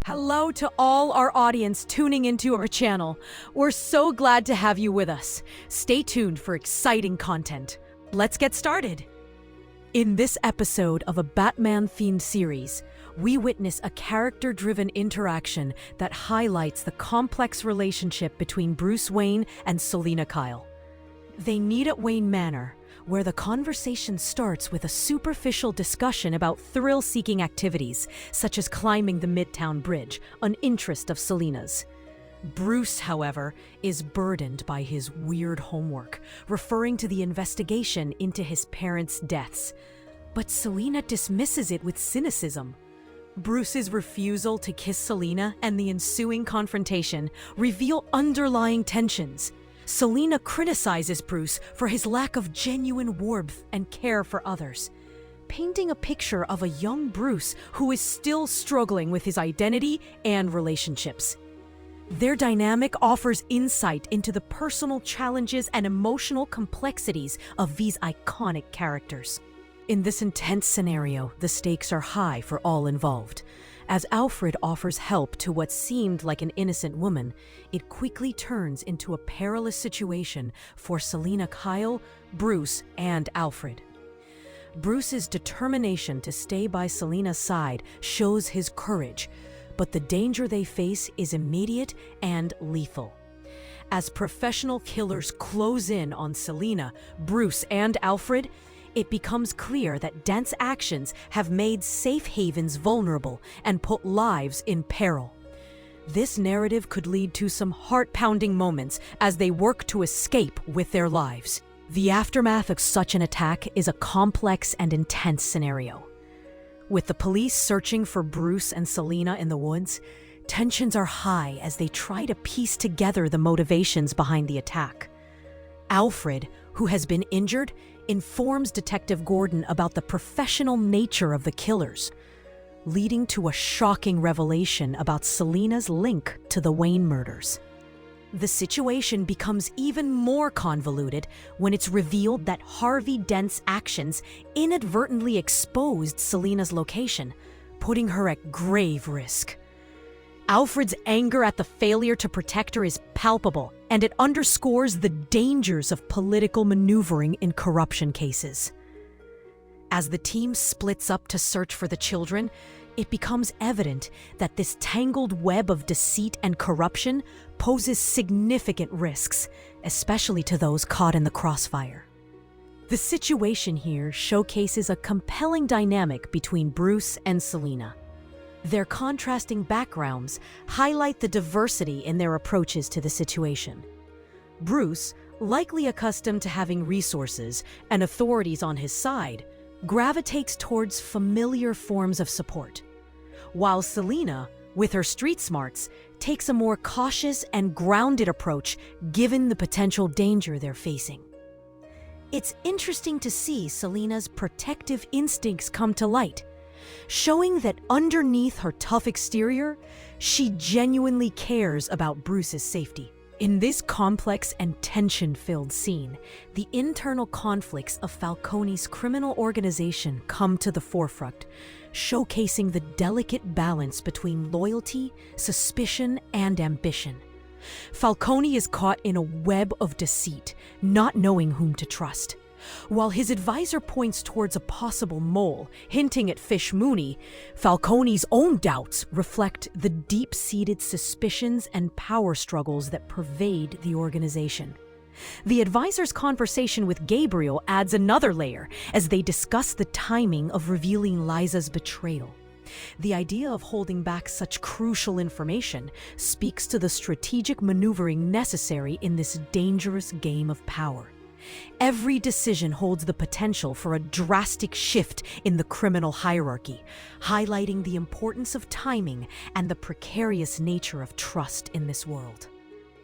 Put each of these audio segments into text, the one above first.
Hello to all our audience tuning into our channel. We're so glad to have you with us. Stay tuned for exciting content. Let's get started. In this episode of a Batman-themed series, we witness a character-driven interaction that highlights the complex relationship between Bruce Wayne and Selina Kyle. They meet at Wayne Manor, where the conversation starts with a superficial discussion about thrill-seeking activities, such as climbing the Midtown Bridge, an interest of Selina's. Bruce, however, is burdened by his weird homework, referring to the investigation into his parents' deaths. But Selina dismisses it with cynicism. Bruce's refusal to kiss Selina and the ensuing confrontation reveal underlying tensions. Selina criticizes Bruce for his lack of genuine warmth and care for others, painting a picture of a young Bruce who is still struggling with his identity and relationships. Their dynamic offers insight into the personal challenges and emotional complexities of these iconic characters. In this intense scenario, the stakes are high for all involved. As Alfred offers help to what seemed like an innocent woman, it quickly turns into a perilous situation for Selina Kyle, Bruce, and Alfred. Bruce's determination to stay by Selina's side shows his courage, but the danger they face is immediate and lethal. As professional killers close in on Selina, Bruce, and Alfred, it becomes clear that Dent's actions have made safe havens vulnerable and put lives in peril. This narrative could lead to some heart-pounding moments as they work to escape with their lives. The aftermath of such an attack is a complex and intense scenario. With the police searching for Bruce and Selina in the woods, tensions are high as they try to piece together the motivations behind the attack. Alfred, who has been injured, informs Detective Gordon about the professional nature of the killers, leading to a shocking revelation about Selina's link to the Wayne murders. The situation becomes even more convoluted when it's revealed that Harvey Dent's actions inadvertently exposed Selina's location, putting her at grave risk. Alfred's anger at the failure to protect her is palpable, and it underscores the dangers of political maneuvering in corruption cases. As the team splits up to search for the children, it becomes evident that this tangled web of deceit and corruption poses significant risks, especially to those caught in the crossfire. The situation here showcases a compelling dynamic between Bruce and Selina. Their contrasting backgrounds highlight the diversity in their approaches to the situation. Bruce, likely accustomed to having resources and authorities on his side, gravitates towards familiar forms of support, while Selina, with her street smarts, takes a more cautious and grounded approach given the potential danger they're facing. It's interesting to see Selina's protective instincts come to light, showing that underneath her tough exterior, she genuinely cares about Bruce's safety. In this complex and tension-filled scene, the internal conflicts of Falcone's criminal organization come to the forefront, showcasing the delicate balance between loyalty, suspicion, and ambition. Falcone is caught in a web of deceit, not knowing whom to trust. While his advisor points towards a possible mole, hinting at Fish Mooney, Falcone's own doubts reflect the deep-seated suspicions and power struggles that pervade the organization. The advisor's conversation with Gabriel adds another layer as they discuss the timing of revealing Liza's betrayal. The idea of holding back such crucial information speaks to the strategic maneuvering necessary in this dangerous game of power. Every decision holds the potential for a drastic shift in the criminal hierarchy, highlighting the importance of timing and the precarious nature of trust in this world.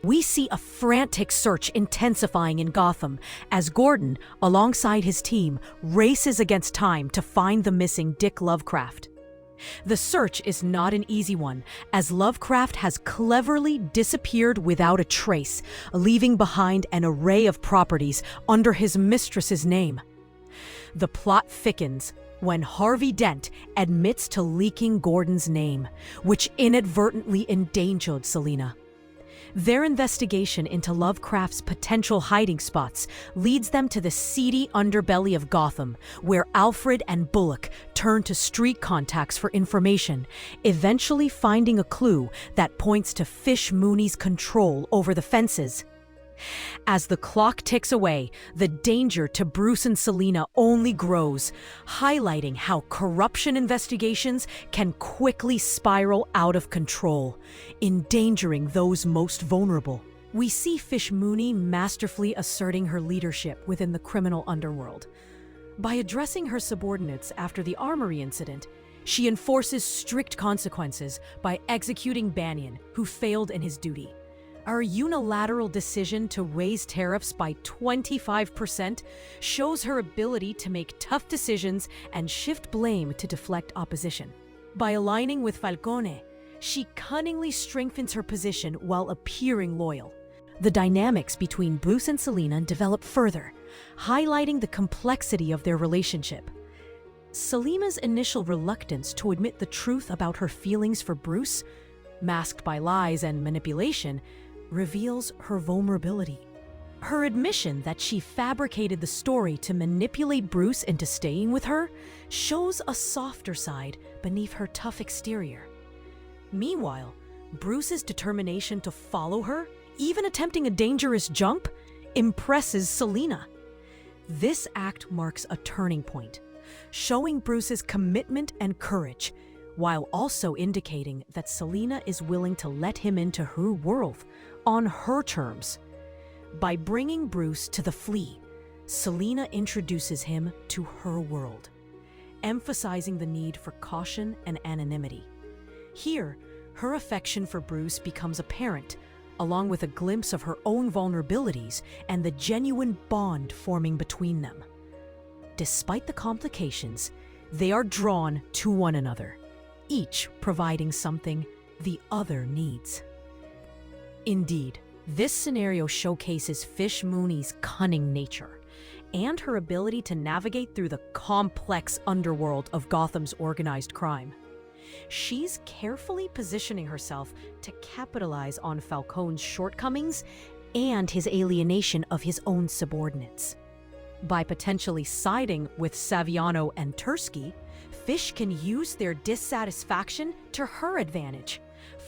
We see a frantic search intensifying in Gotham as Gordon, alongside his team, races against time to find the missing Dick Lovecraft. The search is not an easy one, as Lovecraft has cleverly disappeared without a trace, leaving behind an array of properties under his mistress's name. The plot thickens when Harvey Dent admits to leaking Gordon's name, which inadvertently endangered Selina. Their investigation into Lovecraft's potential hiding spots leads them to the seedy underbelly of Gotham, where Alfred and Bullock turn to street contacts for information, eventually finding a clue that points to Fish Mooney's control over the fences. As the clock ticks away, the danger to Bruce and Selina only grows, highlighting how corruption investigations can quickly spiral out of control, endangering those most vulnerable. We see Fish Mooney masterfully asserting her leadership within the criminal underworld. By addressing her subordinates after the armory incident, she enforces strict consequences by executing Banyan, who failed in his duty. Our unilateral decision to raise tariffs by 25% shows her ability to make tough decisions and shift blame to deflect opposition. By aligning with Falcone, she cunningly strengthens her position while appearing loyal. The dynamics between Bruce and Selina develop further, highlighting the complexity of their relationship. Selina's initial reluctance to admit the truth about her feelings for Bruce, masked by lies and manipulation, reveals her vulnerability. Her admission that she fabricated the story to manipulate Bruce into staying with her shows a softer side beneath her tough exterior. Meanwhile, Bruce's determination to follow her, even attempting a dangerous jump, impresses Selina. This act marks a turning point, showing Bruce's commitment and courage, while also indicating that Selina is willing to let him into her world on her terms. By bringing Bruce to the flea, Selina introduces him to her world, emphasizing the need for caution and anonymity. Here, her affection for Bruce becomes apparent, along with a glimpse of her own vulnerabilities and the genuine bond forming between them. Despite the complications, they are drawn to one another, each providing something the other needs. Indeed, this scenario showcases Fish Mooney's cunning nature and her ability to navigate through the complex underworld of Gotham's organized crime. She's carefully positioning herself to capitalize on Falcone's shortcomings and his alienation of his own subordinates. By potentially siding with Saviano and Tursky, Fish can use their dissatisfaction to her advantage,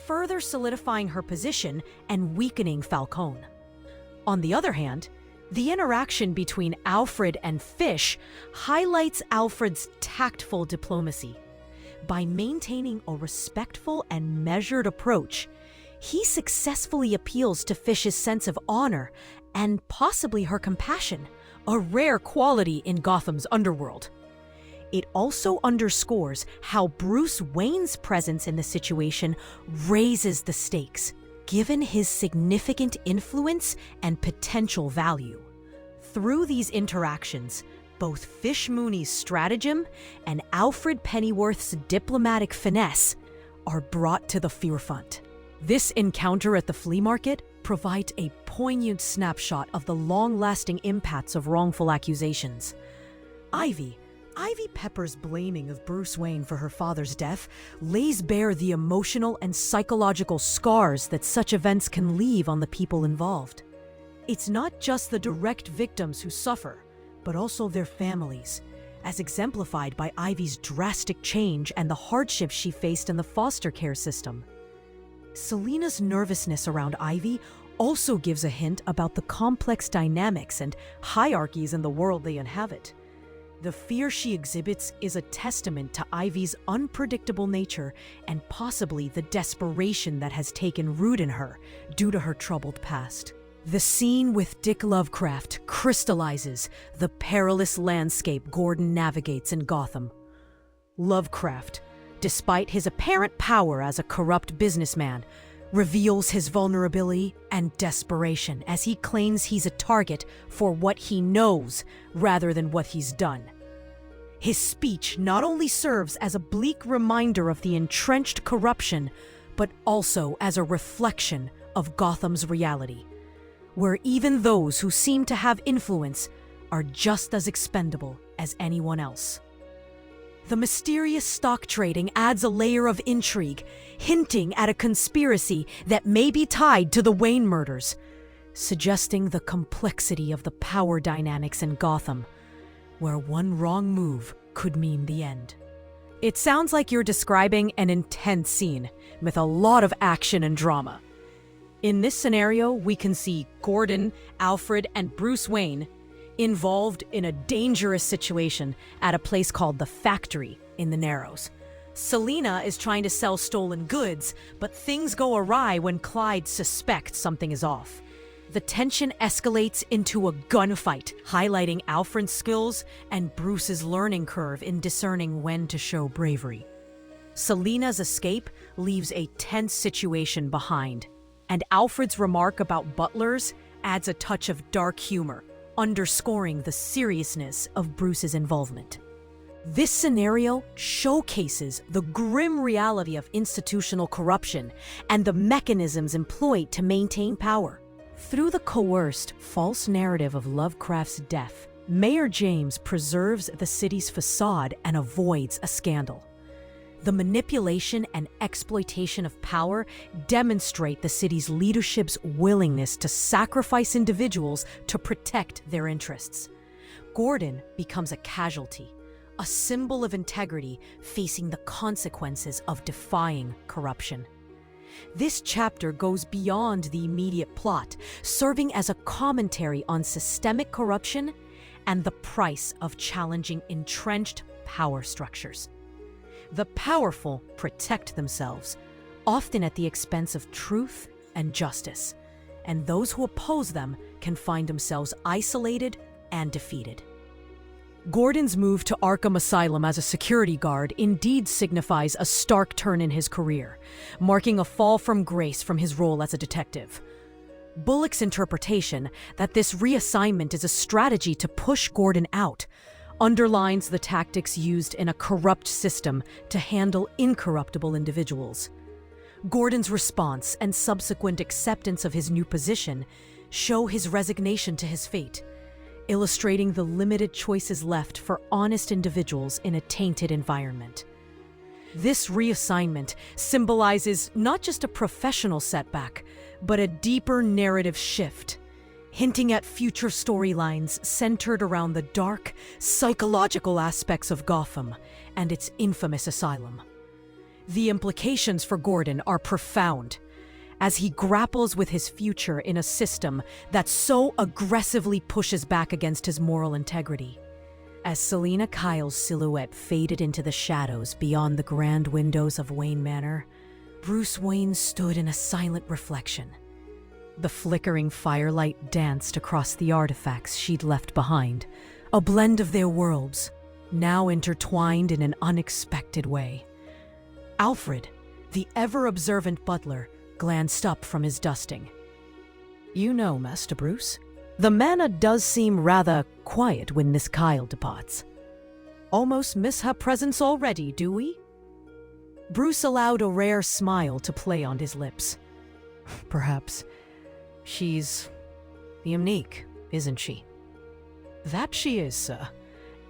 further solidifying her position and weakening Falcone. On the other hand, the interaction between Alfred and Fish highlights Alfred's tactful diplomacy. By maintaining a respectful and measured approach, he successfully appeals to Fish's sense of honor and possibly her compassion, a rare quality in Gotham's underworld. It also underscores how Bruce Wayne's presence in the situation raises the stakes, given his significant influence and potential value. Through these interactions, both Fish Mooney's stratagem and Alfred Pennyworth's diplomatic finesse are brought to the forefront. This encounter at the flea market provides a poignant snapshot of the long-lasting impacts of wrongful accusations. Ivy Pepper's blaming of Bruce Wayne for her father's death lays bare the emotional and psychological scars that such events can leave on the people involved. It's not just the direct victims who suffer, but also their families, as exemplified by Ivy's drastic change and the hardships she faced in the foster care system. Selina's nervousness around Ivy also gives a hint about the complex dynamics and hierarchies in the world they inhabit. The fear she exhibits is a testament to Ivy's unpredictable nature and possibly the desperation that has taken root in her due to her troubled past. The scene with Dick Lovecraft crystallizes the perilous landscape Gordon navigates in Gotham. Lovecraft, despite his apparent power as a corrupt businessman, reveals his vulnerability and desperation as he claims he's a target for what he knows rather than what he's done. His speech not only serves as a bleak reminder of the entrenched corruption, but also as a reflection of Gotham's reality, where even those who seem to have influence are just as expendable as anyone else. The mysterious stock trading adds a layer of intrigue, hinting at a conspiracy that may be tied to the Wayne murders, suggesting the complexity of the power dynamics in Gotham, where one wrong move could mean the end. It sounds like you're describing an intense scene with a lot of action and drama. In this scenario, we can see Gordon, Alfred, and Bruce Wayne involved in a dangerous situation at a place called the Factory in the Narrows. Selina is trying to sell stolen goods, but things go awry when Clyde suspects something is off. The tension escalates into a gunfight, highlighting Alfred's skills and Bruce's learning curve in discerning when to show bravery. Selina's escape leaves a tense situation behind, and Alfred's remark about butlers adds a touch of dark humor, underscoring the seriousness of Bruce's involvement. This scenario showcases the grim reality of institutional corruption and the mechanisms employed to maintain power. Through the coerced, false narrative of Lovecraft's death, Mayor James preserves the city's facade and avoids a scandal. The manipulation and exploitation of power demonstrate the city's leadership's willingness to sacrifice individuals to protect their interests. Gordon becomes a casualty, a symbol of integrity facing the consequences of defying corruption. This chapter goes beyond the immediate plot, serving as a commentary on systemic corruption and the price of challenging entrenched power structures. The powerful protect themselves, often at the expense of truth and justice, and those who oppose them can find themselves isolated and defeated. Gordon's move to Arkham Asylum as a security guard indeed signifies a stark turn in his career, marking a fall from grace from his role as a detective. Bullock's interpretation that this reassignment is a strategy to push Gordon out underlines the tactics used in a corrupt system to handle incorruptible individuals. Gordon's response and subsequent acceptance of his new position show his resignation to his fate, illustrating the limited choices left for honest individuals in a tainted environment. This reassignment symbolizes not just a professional setback, but a deeper narrative shift, hinting at future storylines centered around the dark, psychological aspects of Gotham and its infamous asylum. The implications for Gordon are profound, as he grapples with his future in a system that so aggressively pushes back against his moral integrity. As Selina Kyle's silhouette faded into the shadows beyond the grand windows of Wayne Manor, Bruce Wayne stood in a silent reflection. The flickering firelight danced across the artifacts she'd left behind, a blend of their worlds, now intertwined in an unexpected way. Alfred, the ever-observant butler, glanced up from his dusting. "You know, Master Bruce, the manor does seem rather quiet when Miss Kyle departs. Almost miss her presence already, do we?" Bruce allowed a rare smile to play on his lips. "Perhaps. She's unique, isn't she?" "That she is, sir.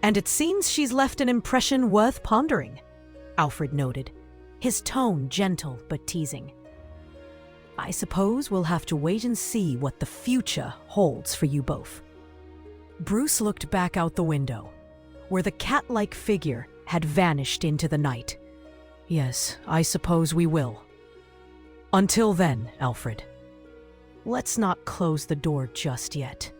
And it seems she's left an impression worth pondering," Alfred noted, his tone gentle but teasing. "I suppose we'll have to wait and see what the future holds for you both." Bruce looked back out the window, where the cat-like figure had vanished into the night. "Yes, I suppose we will. Until then, Alfred, let's not close the door just yet."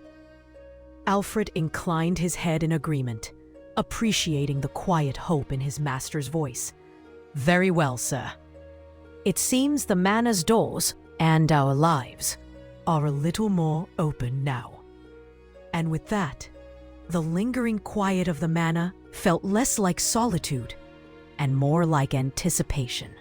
Alfred inclined his head in agreement, appreciating the quiet hope in his master's voice. "Very well, sir. It seems the manor's doors and our lives are a little more open now." And with that, the lingering quiet of the manor felt less like solitude and more like anticipation.